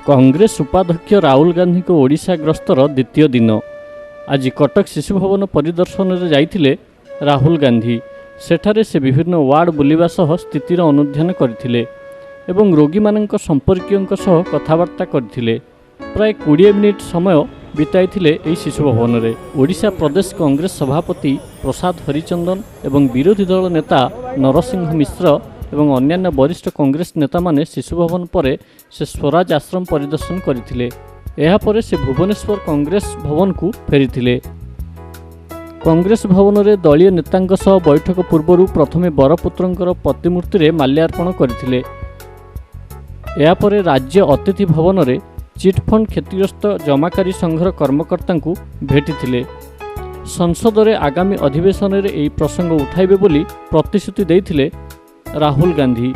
कांग्रेस उपाध्यक्ष राहुल गांधी को ओडिशा गस्तर द्वितीय दिन आज कटक शिशु भवन परिदर्शन में जाइथिले राहुल गांधी। सेठारे से विभिन्न वार्ड बुलिबा सह स्थितिर अनुध्यान करथिले एवं रोगी मानक संपर्कियों सह कथबार्ता करथिले। प्राय 20 मिनिट समय बिताइथिले एही शिशु भवन में। ओडिशा प्रदेश कांग्रेस सभापति प्रसाद हरिचंदन एवं विरोधी दल नेता नरसिंह मिश्र एवं अन्यान्य वरिष्ठ कांग्रेस नेता माने शिशु भवन पर से स्वराज आश्रम परिदर्शन करथिले। एहा परे से भुवनेश्वर कांग्रेस भवन को फेरिथिले। कांग्रेस भवन में दलीय नेतांक सह बैठक पूर्व प्रथमे बरपुत्रंकर प्रतिमूर्ति रे माल्यार्पण करथिले। एहा परे राज्य अतिथि भवन में चिटफंड क्षतिग्रस्त जमाकारी संघर कर्मकर्ता को भेटिथिले। संसद में आगामी अधिवेशन में यह प्रसंग उठाइबे बोली प्रतिश्रुति देइथिले राहुल गांधी।